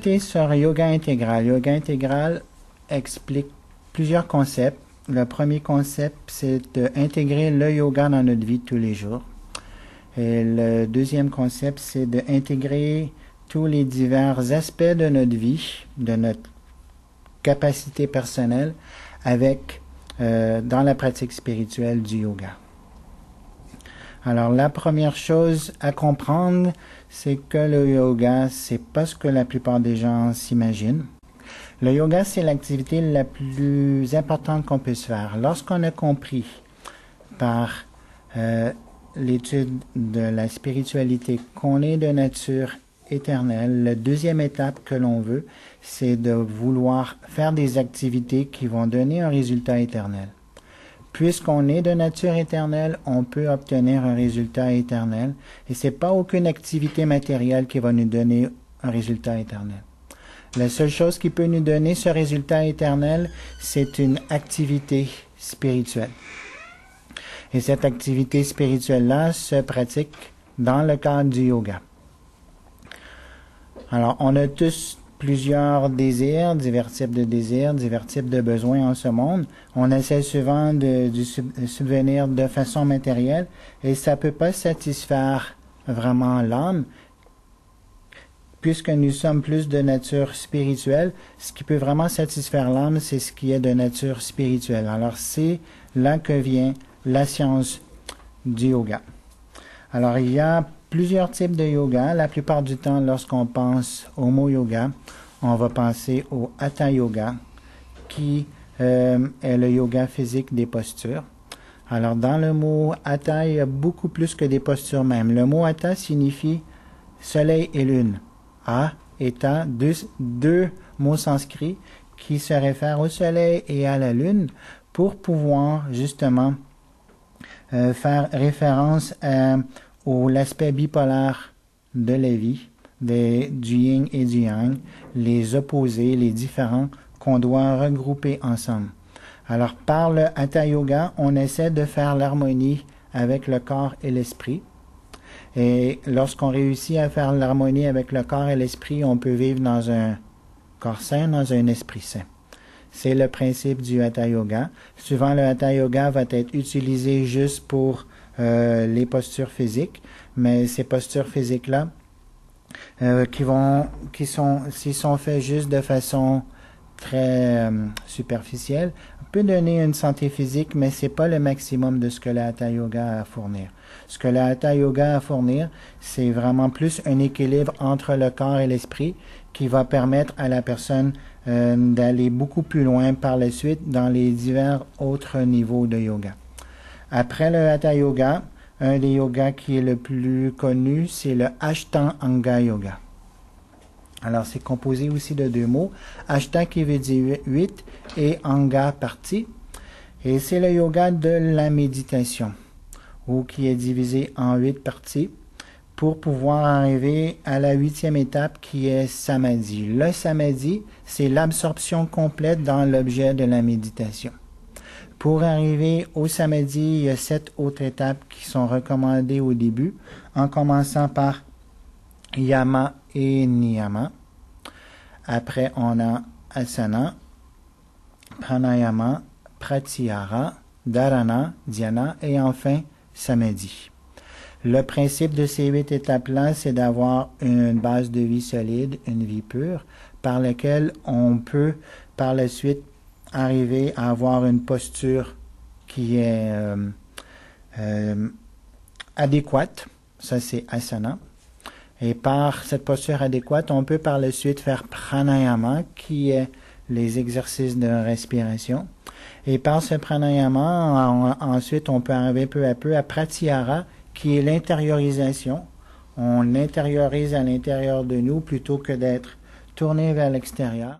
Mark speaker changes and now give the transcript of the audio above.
Speaker 1: écouté sur Yoga Intégral. Yoga Intégral explique plusieurs concepts. Le premier concept, c'est d'intégrer le yoga dans notre vie de tous les jours. Et le deuxième concept, c'est d'intégrer tous les divers aspects de notre vie, de notre capacité personnelle, avec dans la pratique spirituelle du yoga. Alors, la première chose à comprendre, c'est que le yoga, c'est pas ce que la plupart des gens s'imaginent. Le yoga, c'est l'activité la plus importante qu'on puisse faire. Lorsqu'on a compris par l'étude de la spiritualité qu'on est de nature éternelle, la deuxième étape que l'on veut, c'est de vouloir faire des activités qui vont donner un résultat éternel. Puisqu'on est de nature éternelle, on peut obtenir un résultat éternel. Et c'est pas aucune activité matérielle qui va nous donner un résultat éternel. La seule chose qui peut nous donner ce résultat éternel, c'est une activité spirituelle. Et cette activité spirituelle-là se pratique dans le cadre du yoga. Alors, on a tous plusieurs désirs, divers types de désirs, divers types de besoins en ce monde. On essaie souvent de subvenir de façon matérielle et ça peut pas satisfaire vraiment l'âme. Puisque nous sommes plus de nature spirituelle, ce qui peut vraiment satisfaire l'âme, c'est ce qui est de nature spirituelle. Alors, c'est là que vient la science du yoga. Alors, il y a plusieurs types de yoga. La plupart du temps, lorsqu'on pense au mot yoga, on va penser au Hatha Yoga, qui est le yoga physique des postures. Alors, dans le mot Hatha, il y a beaucoup plus que des postures même. Le mot Hatha signifie soleil et lune. Ha et Ta, deux mots sanscrits qui se réfèrent au soleil et à la lune pour pouvoir justement faire référence à l'aspect bipolaire de la vie, du yin et du yang, les opposés, les différents qu'on doit regrouper ensemble. Alors, par le Hatha Yoga, on essaie de faire l'harmonie avec le corps et l'esprit. Et lorsqu'on réussit à faire l'harmonie avec le corps et l'esprit, on peut vivre dans un corps sain, dans un esprit sain. C'est le principe du Hatha Yoga. Souvent, le Hatha Yoga va être utilisé juste pour les postures physiques, mais ces postures physiques-là, s'ils sont faits juste de façon très superficielle, peut donner une santé physique, mais c'est pas le maximum de ce que le Hatha Yoga a à fournir. Ce que le Hatha Yoga a à fournir, c'est vraiment plus un équilibre entre le corps et l'esprit qui va permettre à la personne d'aller beaucoup plus loin par la suite dans les divers autres niveaux de yoga. Après le Hatha Yoga, un des yogas qui est le plus connu, c'est le Ashtanga Yoga. Alors, c'est composé aussi de deux mots. Ashta qui veut dire 8 et Anga partie. Et c'est le yoga de la méditation, ou qui est divisé en 8 parties pour pouvoir arriver à la 8e étape qui est Samadhi. Le Samadhi, c'est l'absorption complète dans l'objet de la méditation. Pour arriver au Samadhi, il y a 7 autres étapes qui sont recommandées au début, en commençant par Yama et Niyama. Après, on a Asana, Pranayama, Pratyahara, Dharana, Dhyana et enfin Samadhi. Le principe de ces 8 étapes-là, c'est d'avoir une base de vie solide, une vie pure, par laquelle on peut par la suite arriver à avoir une posture qui est adéquate. Ça, c'est Asana. Et par cette posture adéquate, on peut par la suite faire pranayama, qui est les exercices de respiration. Et par ce pranayama, ensuite, on peut arriver peu à peu à pratyahara, qui est l'intériorisation. On intériorise à l'intérieur de nous plutôt que d'être tourné vers l'extérieur.